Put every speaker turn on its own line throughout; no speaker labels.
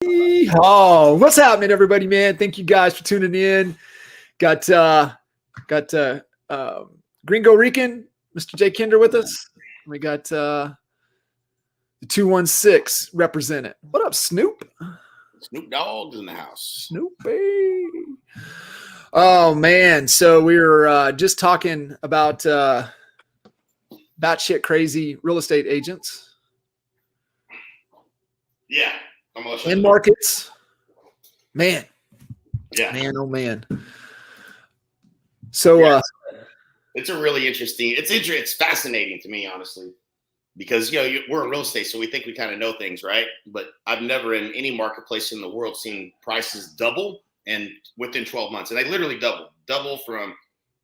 Oh, what's happening, everybody, man? Thank you guys for tuning in. Got Gringo Rican, Mr. J. Kinder with us. We got the 216 represented. What up, Snoop?
Snoop Dogg's in the house.
Snoopy. Oh, man. So we were just talking about batshit crazy real estate agents.
Yeah.
In markets. Man.
Yeah.
Man, oh, man. So
it's a really interesting, it's fascinating to me, honestly, because, we're in real estate, so we think we kind of know things, right? But I've never in any marketplace in the world seen prices double and within 12 months. And they literally double from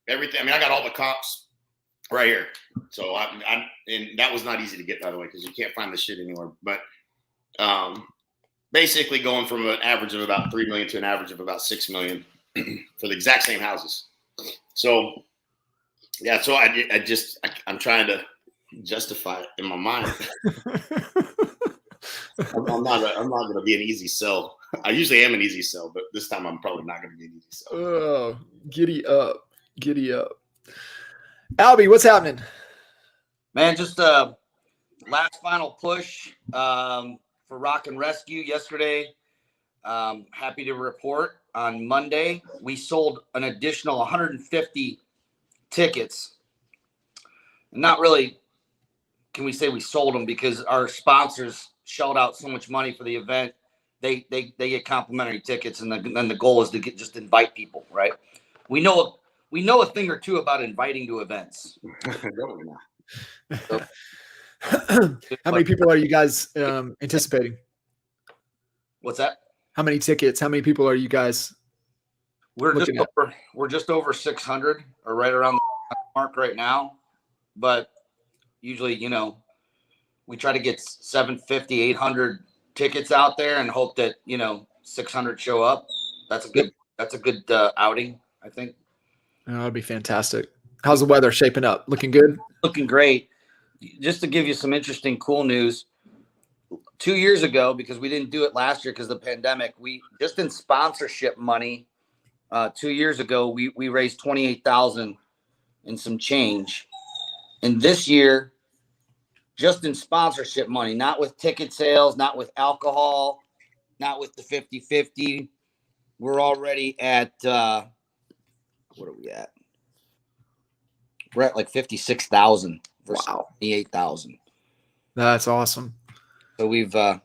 everything. I mean, I got all the comps right here. So and that was not easy to get, by the way, because you can't find this shit anywhere. But basically going from an average of about 3 million to an average of about 6 million for the exact same houses. So, yeah, so I'm trying to justify it in my mind. I'm not going to be an easy sell. I usually am an easy sell, but this time I'm probably not going to be an easy sell.
Oh, giddy up. Albie, what's happening?
Man, just a last final push for Rock and Rescue yesterday. Happy to report on Monday, we sold an additional 150 tickets. Not really can we say we sold them, because our sponsors shelled out so much money for the event. They get complimentary tickets, and then the goal is to just invite people, right? We know a thing or two about inviting to events. So,
how many people are you guys anticipating?
What's that?
How many tickets? How many people are you guys?
We're just over 600, or right around the mark right now. But usually, we try to get 750, 800 tickets out there and hope that 600 show up. That's a good outing, I think.
Oh, that'd be fantastic. How's the weather shaping up? Looking good?
Looking great. Just to give you some interesting, cool news. 2 years ago, because we didn't do it last year because of the pandemic, we just in sponsorship money. 2 years ago, we raised $28,000 and some change. And this year, just in sponsorship money, not with ticket sales, not with alcohol, not with the 50-50, we're already at what are we at? We're at like 56,000 versus 28,000.
That's awesome.
So we've the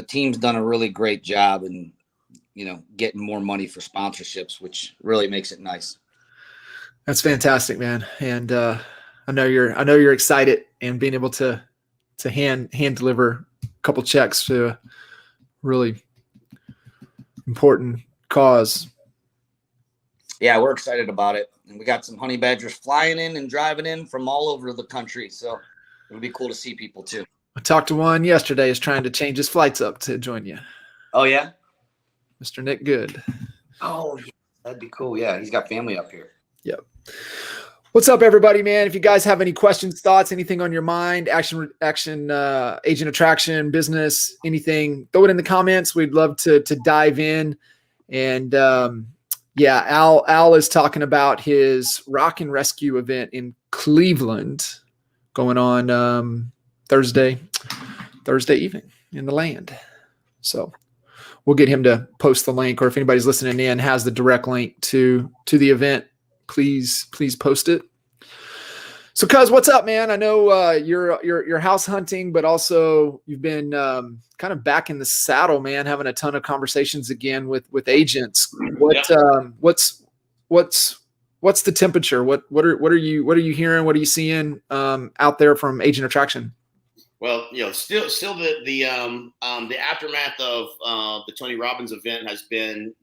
team's done a really great job in getting more money for sponsorships, which really makes it nice.
That's fantastic, man. And I know you're excited, and being able to hand deliver a couple checks to a really important cause.
Yeah, we're excited about it. And we got some honey badgers flying in and driving in from all over the country. So it would be cool to see people too.
I talked to one yesterday. Is trying to change his flights up to join you.
Oh, yeah?
Mr. Nick Good.
Oh, yeah. That'd be cool. Yeah, he's got family up here.
Yep. What's up, everybody, man? If you guys have any questions, thoughts, anything on your mind, action, agent attraction, business, anything, throw it in the comments. We'd love to dive in. And yeah, Al is talking about his Rock and Rescue event in Cleveland going on Thursday evening in the land. So we'll get him to post the link, or if anybody's listening in has the direct link to the event, please post it. So, Cuz, what's up, man? I know you're house hunting, but also you've been kind of back in the saddle, man, having a ton of conversations again with agents. What's the temperature? What are you hearing? What are you seeing out there from agent attraction?
Well, still the aftermath of the Tony Robbins event has been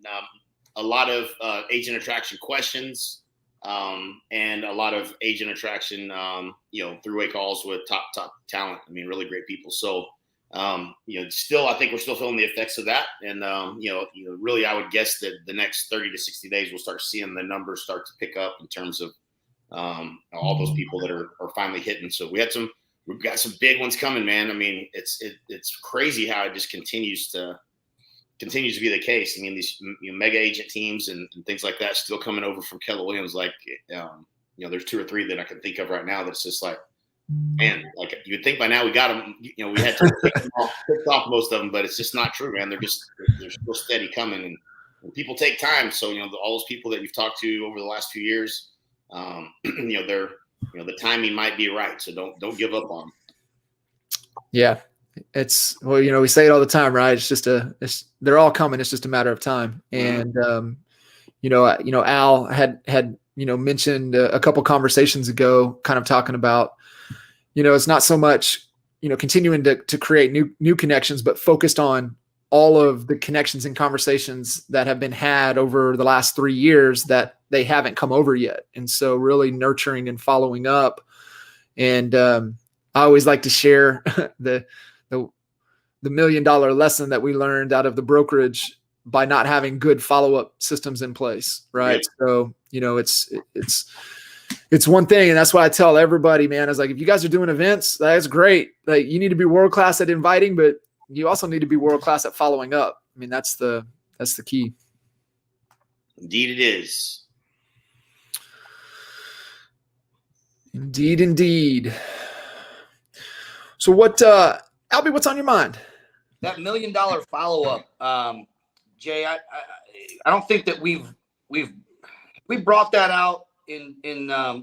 a lot of agent attraction questions. And a lot of agent attraction, three-way calls with top talent. I mean, really great people. So, still, I think we're still feeling the effects of that. And, really, I would guess that the next 30 to 60 days, we'll start seeing the numbers start to pick up in terms of all those people that are finally hitting. So we've got some big ones coming, man. I mean, it's crazy how it just continues to continues to be the case. I mean, these mega agent teams and things like that still coming over from Keller Williams. Like, there's 2 or 3 that I can think of right now. That's just like, man, like you'd think by now we got them. We had to pick off most of them, but it's just not true, man. They're still steady coming, and people take time. So all those people that you've talked to over the last few years, they're the timing might be right. So don't give up on them. Yeah.
It's, well, we say it all the time, right? It's just they're all coming. It's just a matter of time. And, Al had mentioned a couple conversations ago, kind of talking about, it's not so much, continuing to create new connections, but focused on all of the connections and conversations that have been had over the last 3 years that they haven't come over yet. And so really nurturing and following up. And, I always like to share the $1 million lesson that we learned out of the brokerage by not having good follow-up systems in place. Right. Yeah. So, it's one thing. And that's why I tell everybody, man, is like, if you guys are doing events, that's great. Like, you need to be world-class at inviting, but you also need to be world-class at following up. I mean, that's the key.
Indeed it is.
Indeed. So Albie, what's on your mind?
That $1 million follow-up, Jay. I don't think that we brought that out in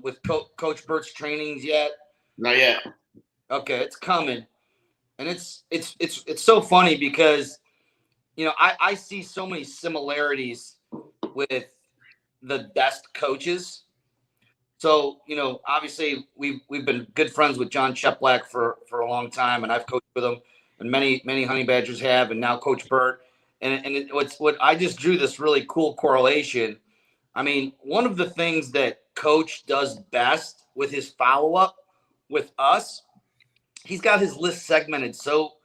with Coach Bert's trainings yet.
Not yet.
Okay, it's coming, and it's so funny because I see so many similarities with the best coaches. So, obviously we've been good friends with John Cheplack for a long time, and I've coached with him, and many Honey Badgers have, and now Coach Bert. And what I just drew this really cool correlation. I mean, one of the things that Coach does best with his follow-up with us, he's got his list segmented so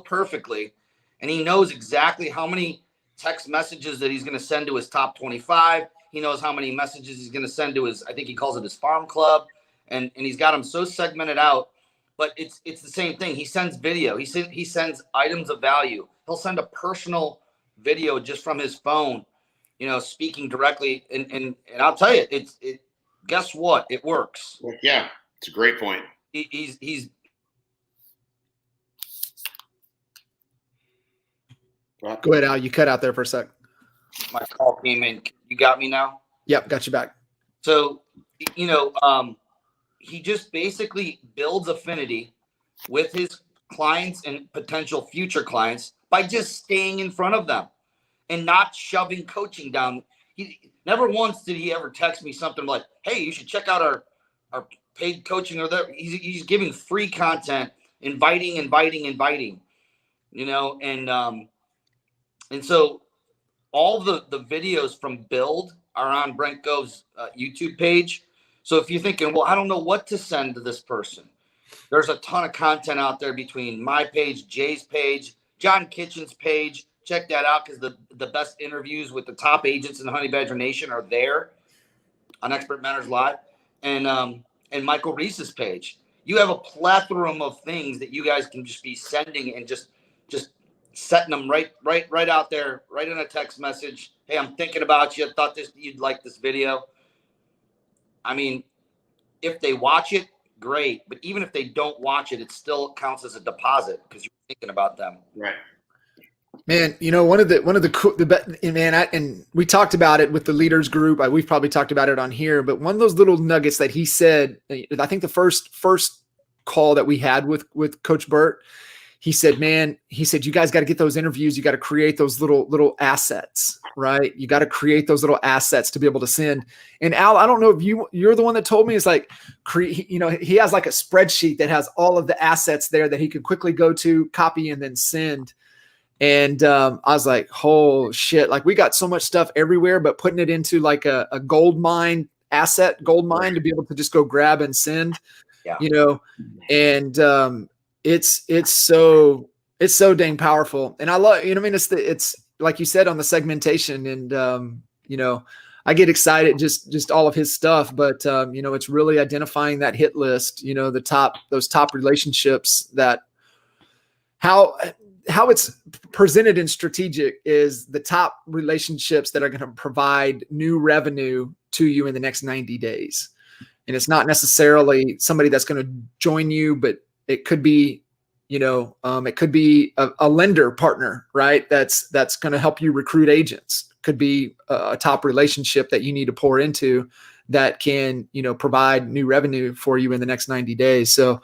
perfectly, and he knows exactly how many text messages that he's going to send to his top 25. He knows how many messages he's going to send to his, I think he calls it his farm club. And he's got them so segmented out, but it's the same thing. He sends video. He sends items of value. He'll send a personal video just from his phone, speaking directly. And I'll tell you, guess what? It works.
Yeah. It's a great point.
He's
Go ahead, Al. You cut out there for a sec.
My call came in. You got me now?
Yep, got you back.
So, he just basically builds affinity with his clients and potential future clients by just staying in front of them and not shoving coaching down. He never once did he ever text me something like, "Hey, you should check out our paid coaching," or that. He's giving free content, inviting, and so all the videos from Build are on Brent Gove's YouTube page. So if you're thinking, well, I don't know what to send to this person, there's a ton of content out there between my page, Jay's page, John Kitchen's page. Check that out because the best interviews with the top agents in the Honey Badger Nation are there on Expert Mentors Live, and Michael Reese's page. You have a plethora of things that you guys can just be sending and just setting them right out there, right in a text message. Hey, I'm thinking about you. I thought you'd like this video. I mean, if they watch it, great. But even if they don't watch it, it still counts as a deposit because you're thinking about them.
Right.
Man, one of the and we talked about it with the leaders group. We've probably talked about it on here, but one of those little nuggets that he said, I think the first call that we had with Coach Bert, he said, you guys got to get those interviews. You got to create those little assets, right? You got to create those little assets to be able to send. And Al, I don't know if you're the one that told me, it's like, he has like a spreadsheet that has all of the assets there that he could quickly go to, copy, and then send. And I was like, oh shit, like we got so much stuff everywhere, but putting it into like a gold mine to be able to just go grab and send, and it's so dang powerful. And I love, it's like you said on the segmentation, and I get excited just all of his stuff, but it's really identifying that hit list, those top relationships how it's presented in strategic is the top relationships that are going to provide new revenue to you in the next 90 days. And it's not necessarily somebody that's going to join you, but it could be, it could be a lender partner, right? That's going to help you recruit agents. Could be a top relationship that you need to pour into that can, provide new revenue for you in the next 90 days. So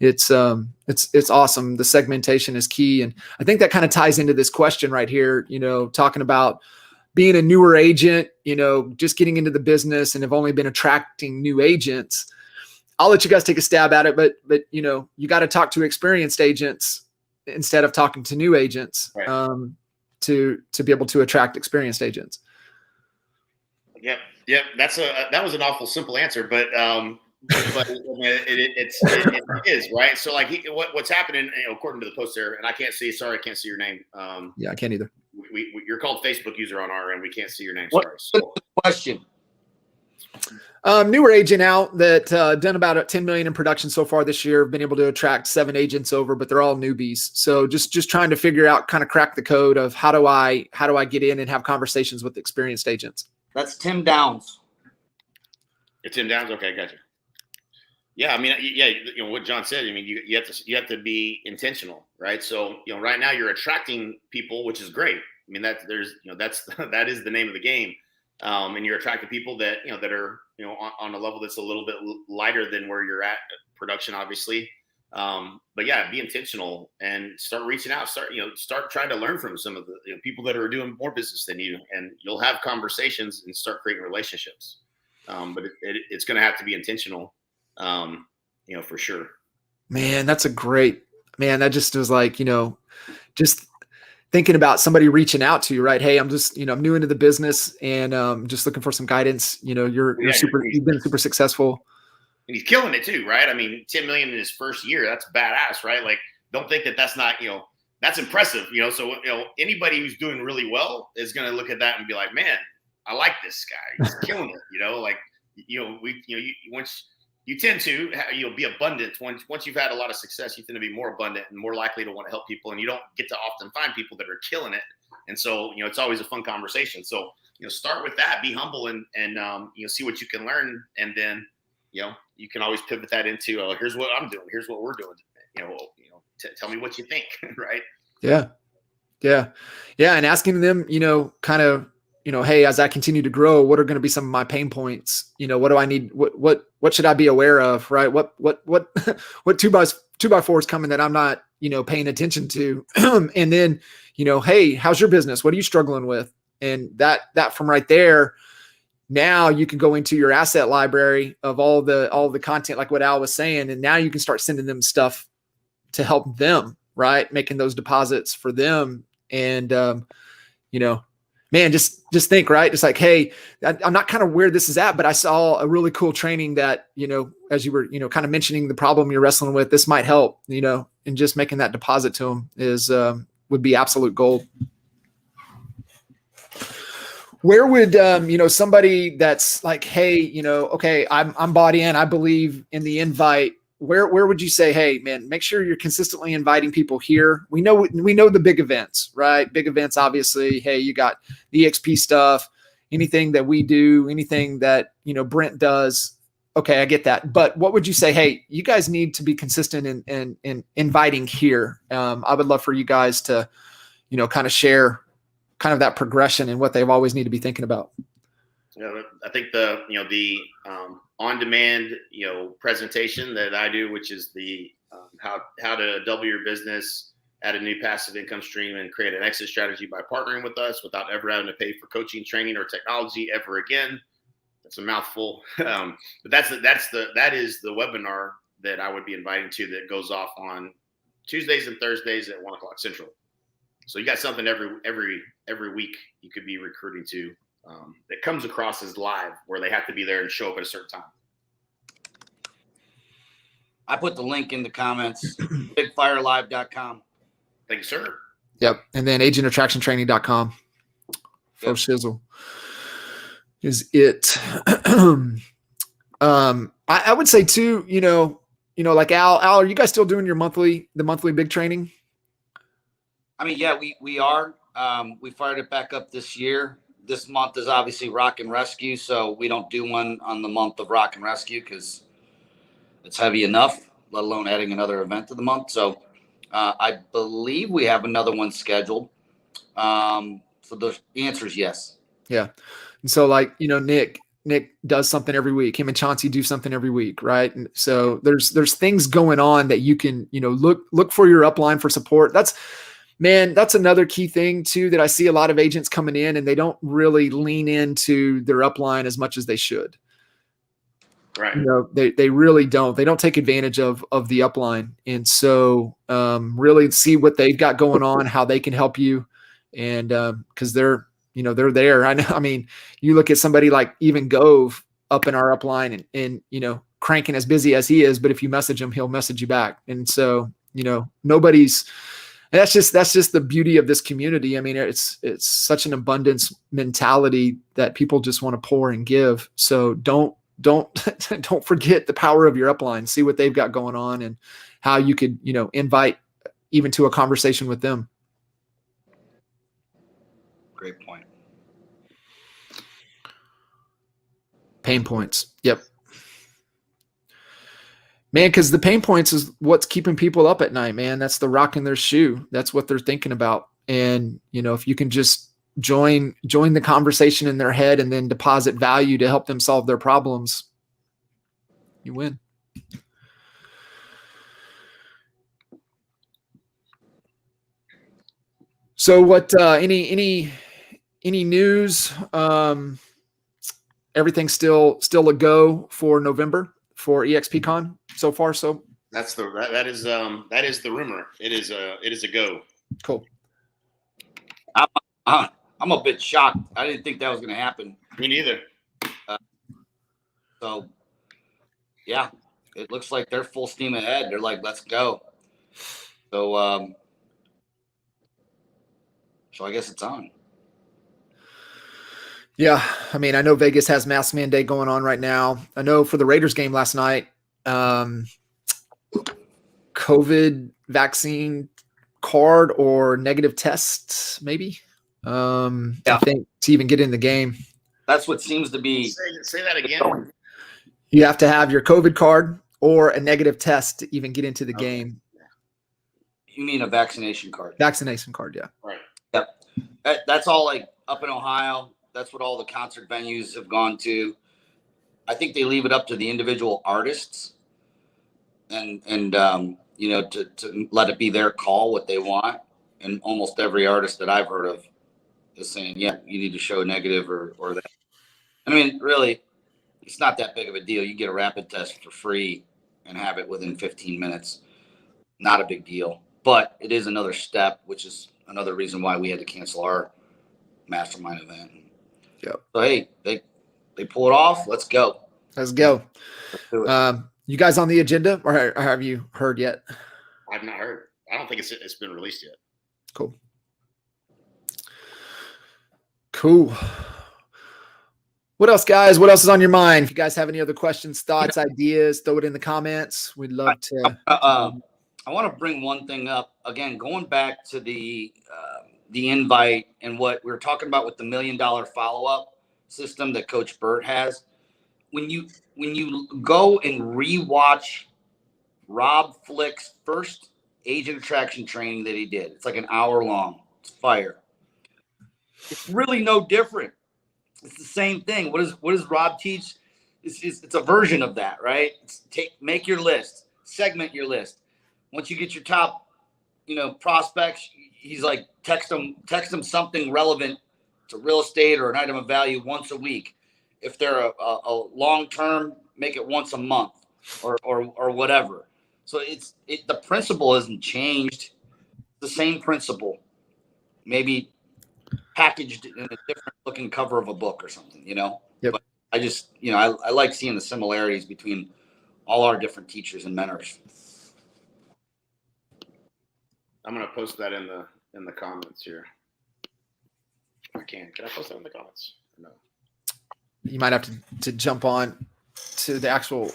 it's awesome. The segmentation is key. And I think that kind of ties into this question right here, talking about being a newer agent, just getting into the business and have only been attracting new agents. I'll let you guys take a stab at it, but you got to talk to experienced agents instead of talking to new agents,
right,
to be able to attract experienced agents.
Yep. That was an awful simple answer, but it is right. So like what's happening, according to the post there, and I can't see your name.
Yeah, I can't either.
You're called Facebook user on our end. We can't see your name.
What
Sorry. So,
question?
Newer agent out that done about 10 million in production so far this year. Been able to attract 7 agents over, but they're all newbies. So just trying to figure out, kind of crack the code of how do I get in and have conversations with experienced agents.
That's Tim Downs.
It's Tim Downs. Okay, gotcha. Yeah, I mean, what John said. I mean, you have to be intentional, right? So right now you're attracting people, which is great. I mean, that is the name of the game. And you're attracting people that that are on a level that's a little bit lighter than where you're at production, obviously. But yeah, be intentional and start reaching out. Start trying to learn from some of the people that are doing more business than you, and you'll have conversations and start creating relationships. But it's going to have to be intentional, for sure.
Man, that's a great man. That just was like just thinking about somebody reaching out to you, right? Hey, I'm just, I'm new into the business and just looking for some guidance. You've been super successful.
And he's killing it too, right? I mean, 10 million in his first year, that's badass, right? Like, don't think that's not, that's impressive, So, anybody who's doing really well is going to look at that and be like, man, I like this guy. He's killing it, once you tend to, be abundant. Once you've had a lot of success, you tend to be more abundant and more likely to want to help people. And you don't get to often find people that are killing it. And so, it's always a fun conversation. So, start with that, be humble and see what you can learn. And then, you can always pivot that into, here's what I'm doing. Here's what we're doing. Tell me what you think. Right.
Yeah. And asking them, kind of, hey, as I continue to grow, what are going to be some of my pain points? What do I need? What should I be aware of? Right. What 2x4 is coming that I'm not, paying attention to. And then, hey, how's your business? What are you struggling with? And that from right there, now you can go into your asset library of all the content, like what Al was saying. And now you can start sending them stuff to help them, right? Making those deposits for them. And, man, just think, right? Just like, hey, I'm not kind of where this is at, but I saw a really cool training that, as you were, kind of mentioning the problem you're wrestling with, this might help, and just making that deposit to them is, would be absolute gold. Where would, somebody that's like, hey, okay, I'm bought in, I believe in the invite. Where would you say, hey, man, make sure you're consistently inviting people here. We know the big events, right? Big events, obviously. Hey, you got the EXP stuff, anything that we do, anything that, Brent does. Okay, I get that. But what would you say, hey, you guys need to be consistent in inviting here. I would love for you guys to, kind of share kind of that progression and what they've always need to be thinking about.
I think the on-demand, presentation that I do, which is the how to double your business, add a new passive income stream, and create an exit strategy by partnering with us without ever having to pay for coaching, training, or technology ever again. That's a mouthful, but that is the webinar that I would be inviting to that goes off on Tuesdays and Thursdays at 1:00 Central. So you got something every week you could be recruiting to. That comes across as live, where they have to be there and show up at a certain time.
I put the link in the comments, bigfirelive.com.
Thank you, sir.
Yep. And then agentattractiontraining.com for shizzle is it. I would say too, like Al, are you guys still doing the monthly big training?
I mean, yeah, we are. We fired it back up this year. This month is obviously Rock and Rescue, so we don't do one on the month of Rock and Rescue because it's heavy enough, let alone adding another event to the month. So I believe we have another one scheduled. So the answer is yes.
Yeah. And so like, Nick does something every week. Him and Chauncey do something every week. Right. And so there's things going on that you can, look for your upline for support. That's another key thing too, that I see a lot of agents coming in and they don't really lean into their upline as much as they should.
Right.
They really don't. They don't take advantage of the upline. And so really see what they've got going on, how they can help you. And because they're there. I mean, you look at somebody like even Gove up in our upline and cranking as busy as he is, but if you message him, he'll message you back. And so, that's just the beauty of this community. I mean, it's such an abundance mentality that people just want to pour and give. So don't forget the power of your upline. See what they've got going on and how you could, invite even to a conversation with them.
Great point.
Pain points. Yep. Man, because the pain points is what's keeping people up at night, man. That's the rock in their shoe. That's what they're thinking about. And, if you can just join the conversation in their head and then deposit value to help them solve their problems, you win. So what, any news? Everything's still a go for November for EXPCon so far. So
that is the rumor. It is a go.
Cool.
I'm a bit shocked. I didn't think that was going to happen.
Me neither.
So yeah, it looks like they're full steam ahead. They're like, let's go. So I guess it's on.
Yeah. I mean, I know Vegas has mask mandate going on right now. I know for the Raiders game last night, COVID vaccine card or negative tests, maybe. I think to even get in the game.
That's what seems to be.
Say that again.
You have to have your COVID card or a negative test to even get into the game.
You mean a vaccination card?
Vaccination card, yeah.
Right.
Yep. That's all like up in Ohio. That's what all the concert venues have gone to. I think they leave it up to the individual artists and to let it be their call what they want. And almost every artist that I've heard of is saying, yeah, you need to show negative or that. I mean, really, it's not that big of a deal. You get a rapid test for free and have it within 15 minutes. Not a big deal, but it is another step, which is another reason why we had to cancel our mastermind event.
Yep.
So, hey, they pull it off. Let's go.
Let's go.
Let's do it.
You guys on the agenda or have you heard yet?
I've not heard. I don't think it's been released yet.
Cool. What else, guys? What else is on your mind? If you guys have any other questions, thoughts, ideas, throw it in the comments. We'd love to.
I want to bring one thing up again, going back to the invite and what we were talking about with the $1 million follow-up system that Coach Burt has. When you go and rewatch Rob Flick's first agent attraction training that he did, it's like an hour long. It's fire. It's really no different. It's the same thing. What does Rob teach? It's a version of that, right? Make your list, segment your list. Once you get your top, prospects, he's like text them something relevant to real estate or an item of value once a week. If they're a long term, make it once a month or whatever. So the principle hasn't changed. The same principle, maybe packaged in a different looking cover of a book or something,
Yep.
But I just, I like seeing the similarities between all our different teachers and mentors.
I'm gonna post that in the comments here. I can I post that in the comments? No.
You might have to jump on to the actual.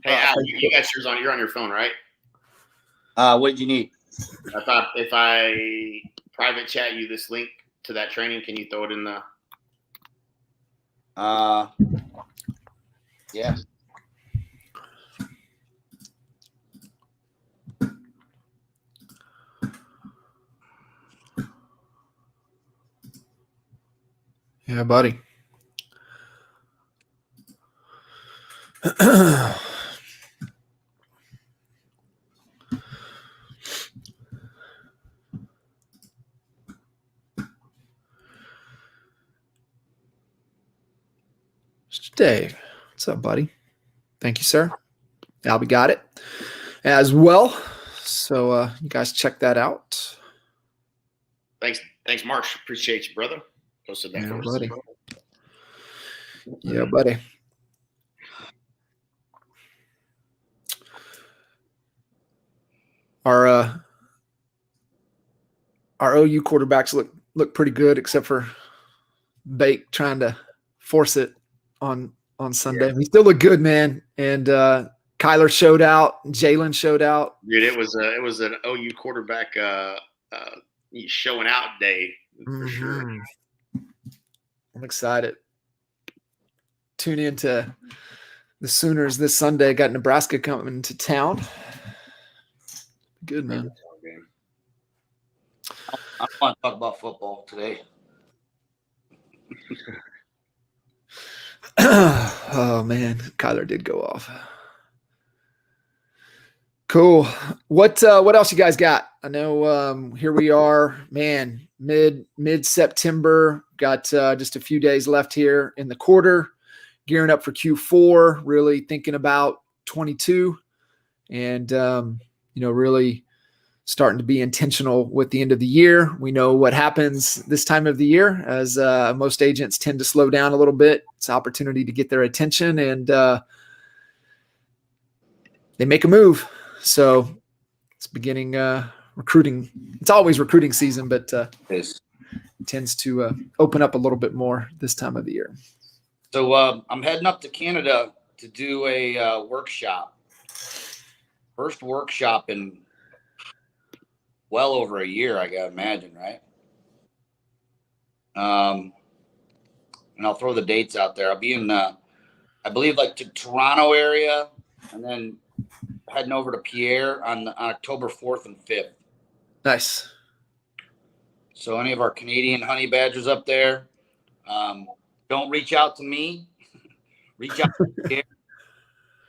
Hey, Al, you got yours on. You're on your phone, right?
What did you need?
I thought if I private chat you this link to that training? Can you throw it in the?
Yeah.
Yeah, buddy. Mr. Dave, what's up, buddy? Thank you, sir. Albie got it as well. So you guys check that out.
Thanks, Marsh. Appreciate you, brother. Posted that for us.
Buddy. Yeah, buddy. Our OU quarterbacks look pretty good, except for Bake trying to force it on Sunday. We still look good, man. And Kyler showed out. Jalen showed out.
Dude, it was an OU quarterback showing out day for sure.
I'm excited. Tune in to the Sooners this Sunday. Got Nebraska coming to town. Good, man.
I don't want to talk about football today.
Oh man, Kyler did go off. Cool. What else you guys got? I know here we are, man, mid-September. Got just a few days left here in the quarter. Gearing up for Q4, really thinking about 22 and really starting to be intentional with the end of the year. We know what happens this time of the year as most agents tend to slow down a little bit. It's an opportunity to get their attention and they make a move. So it's beginning recruiting. It's always recruiting season, but it tends to open up a little bit more this time of the year.
So I'm heading up to Canada to do a workshop. First workshop in well over a year, I gotta imagine, right? And I'll throw the dates out there. I'll be in, I believe, like to Toronto area, and then heading over to Pierre on October 4th and 5th.
Nice.
So any of our Canadian honey badgers up there, don't reach out to me. Reach out to Pierre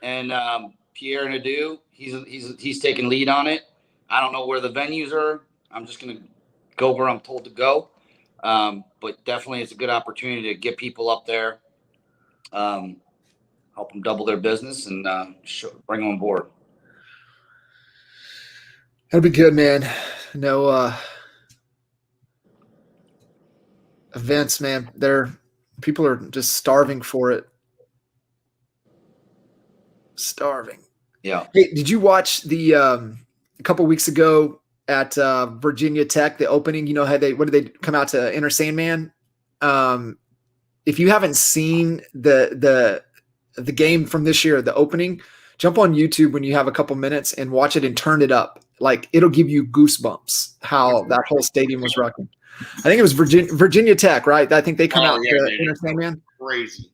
and Pierre Nadeau. He's taking lead on it. I don't know where the venues are. I'm just going to go where I'm told to go. But definitely it's a good opportunity to get people up there, help them double their business and bring them on board.
That'll be good, man. No events, man. People are just starving for it. Starving.
Yeah.
Hey, did you watch the a couple weeks ago at Virginia Tech, the opening? You know how what did they come out to Enter Sandman? If you haven't seen the game from this year, the opening, jump on YouTube when you have a couple minutes and watch it and turn it up. Like it'll give you goosebumps how that whole stadium was rocking. I think it was Virginia Tech, right? I think they come out to Enter Sandman.
Crazy.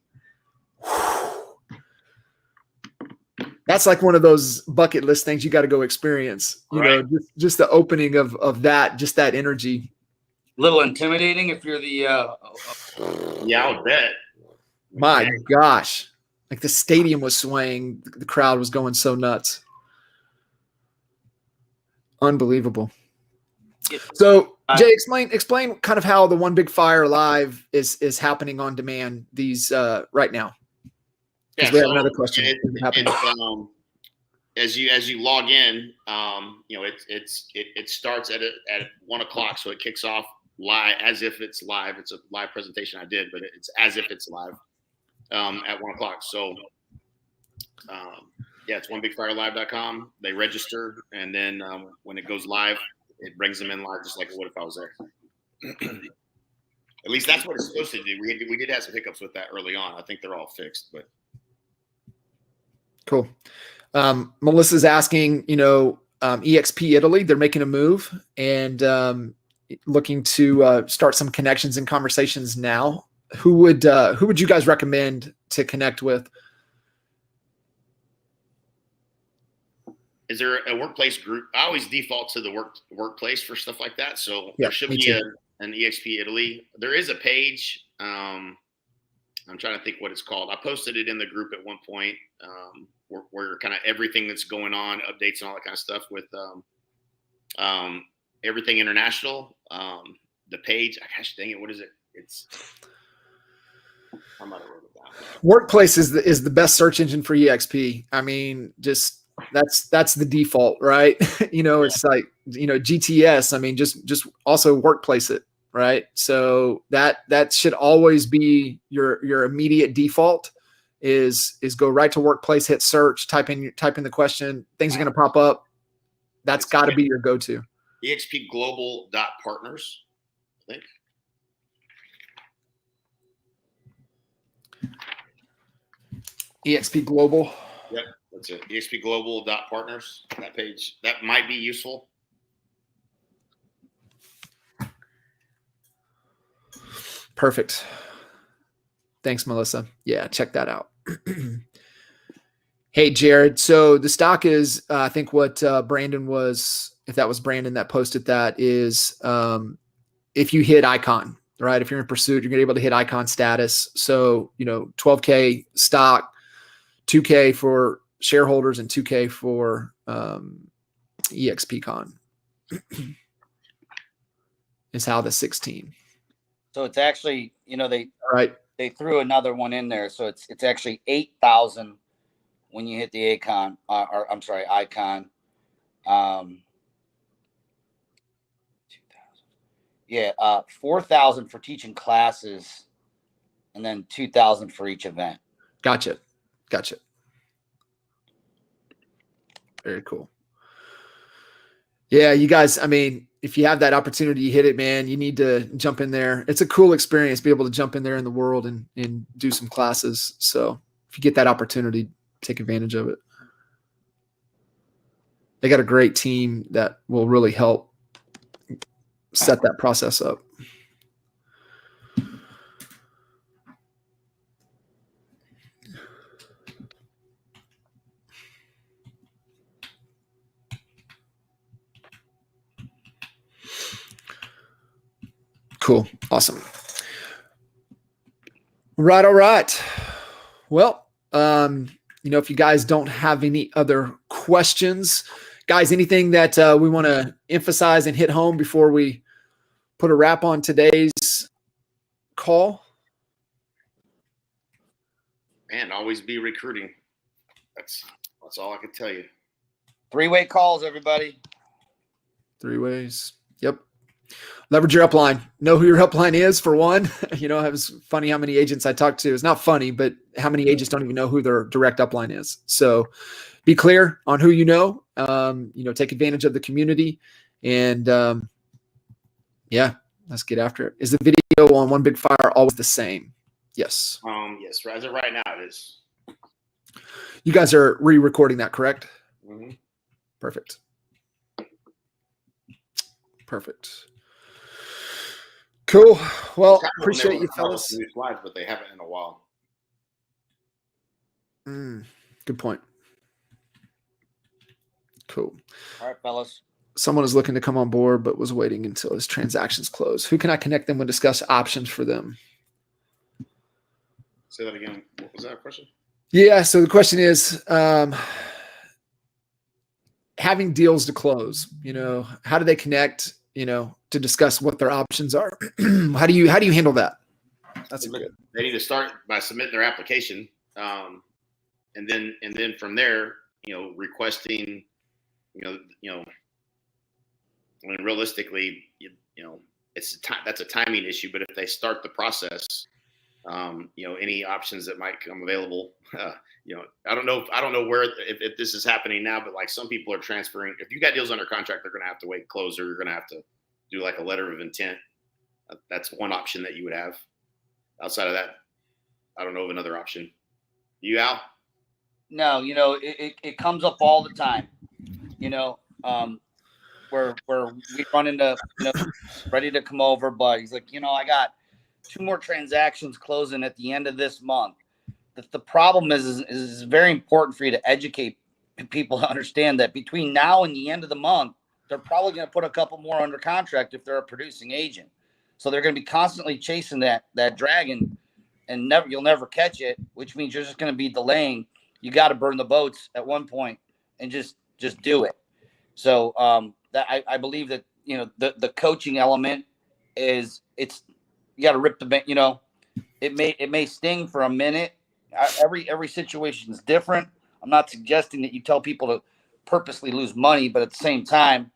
That's like one of those bucket list things you got to go experience. You know, just the opening of that, just that energy.
A little intimidating if you're the.
Yeah, I'll bet.
My gosh, like the stadium was swaying, the crowd was going so nuts. Unbelievable. So Jay, explain kind of how the One Big Fire Live is happening on demand these right now.
Yeah,
we have another question.
As you log in, it starts at 1:00, so it kicks off live as if it's live. It's a live presentation I did, but it's as if it's live at 1:00. So it's onebigfirelive.com. They register, and then when it goes live, it brings them in live just like it would if I was there. At least that's what it's supposed to do. We did have some hiccups with that early on. I think they're all fixed, but.
Cool. Melissa's asking, EXP Italy, they're making a move. And, looking to start some connections and conversations now, who would you guys recommend to connect with?
Is there a workplace group? I always default to the workplace for stuff like that. So
Yeah,
there should
me
be
too.
an EXP Italy. There is a page. I'm trying to think what it's called. I posted it in the group at one point, where kind of everything that's going on, updates and all that kind of stuff with everything international. The page, gosh dang it, what is it? I might have wrote it down.
Workplace is the best search engine for EXP. I mean, just that's the default, right? It's like, GTS. I mean, just also workplace it, right? So that should always be your immediate default is go right to workplace, hit search, type in the question, things are going to pop up. That's got to be your go-to.
expglobal.partners, I think.
EXP Global.
Yep, that's it. expglobal.partners. That page, that might be useful.
Perfect. Thanks, Melissa. Yeah, check that out. Hey, Jared. So the stock is, I think what Brandon was, if that was Brandon that posted that, is if you hit icon, right? If you're in pursuit, you're going to be able to hit icon status. So, 12K stock, 2K for shareholders, and 2K for EXPCon is how the 16.
So it's actually, they threw another one in there. So it's actually 8,000 when you hit the icon. 4,000 for teaching classes, and then 2,000 for each event.
Gotcha. Very cool. Yeah, you guys, I mean, if you have that opportunity, you hit it, man, you need to jump in there. It's a cool experience, be able to jump in there in the world and do some classes. So if you get that opportunity, take advantage of it. They got a great team that will really help set that process up. Cool. Awesome. Right. All right. Well, if you guys don't have any other questions, guys, anything that we want to emphasize and hit home before we put a wrap on today's call?
Man, always be recruiting. That's all I can tell you.
3-way calls, everybody.
3 ways. Yep. Leverage your upline. Know who your upline is, for one. It was funny how many agents I talked to. It's not funny, but how many agents don't even know who their direct upline is. So be clear on who you know. Take advantage of the community. And let's get after it. Is the video on One Big Fire always the same? Yes.
Yes. As of right now, it is.
You guys are re-recording that, correct?
Mm-hmm.
Perfect. Cool. Well, appreciate you, fellas.
New slides, but they haven't in a while.
Good point. Cool.
All right, fellas.
Someone is looking to come on board, but was waiting until his transactions close. Who can I connect them and discuss options for them?
Say that again. What was that question?
Yeah. So the question is, having deals to close, how do they connect, to discuss what their options are? How do you handle that? That's good.
They need to start by submitting their application. And then from there, requesting, I mean, realistically, that's a timing issue, but if they start the process, any options that might come available, I don't know where, if this is happening now, but like some people are transferring. If you got deals under contract, they're going to have to wait close, or you're going to have to do like a letter of intent. That's one option that you would have. Outside of that, I don't know of another option. You, Al?
No, it comes up all the time. where we run into, ready to come over, but he's like, I got 2 more transactions closing at the end of this month. The problem is it's very important for you to educate people to understand that between now and the end of the month, they're probably going to put a couple more under contract if they're a producing agent. So they're going to be constantly chasing that dragon, and you'll never catch it, which means you're just going to be delaying. You got to burn the boats at one point and just do it. So that I believe that the coaching element is you got to rip the bank. It may sting for a minute. Every situation is different. I'm not suggesting that you tell people to purposely lose money, but at the same time,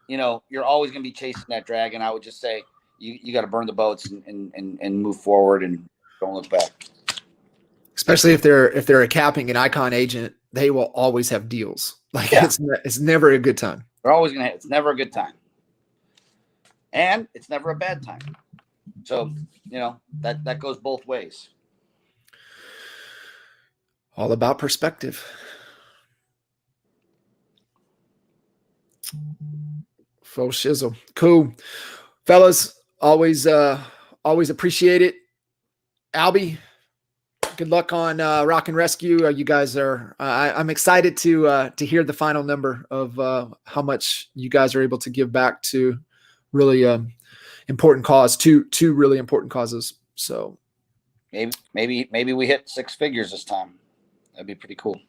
you're always going to be chasing that dragon. I would just say you got to burn the boats and move forward and don't look back.
Especially if they're a capping and icon agent, they will always have deals. Like it's never a good time.
They're always going to. It's never a good time, and it's never a bad time. So that goes both ways.
All about perspective. Faux shizzle. Cool. Fellas, always appreciate it. Albie, good luck on Rock and Rescue. You guys are I'm excited to hear the final number of how much you guys are able to give back to really important cause, two really important causes. So
maybe we hit 6 figures this time. That'd be pretty cool.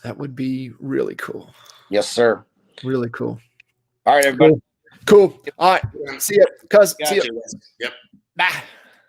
That would be really cool.
Yes, sir.
Really cool.
All right, everybody.
Cool. All right. See ya. Cuz. See ya.
Yep.
Bye.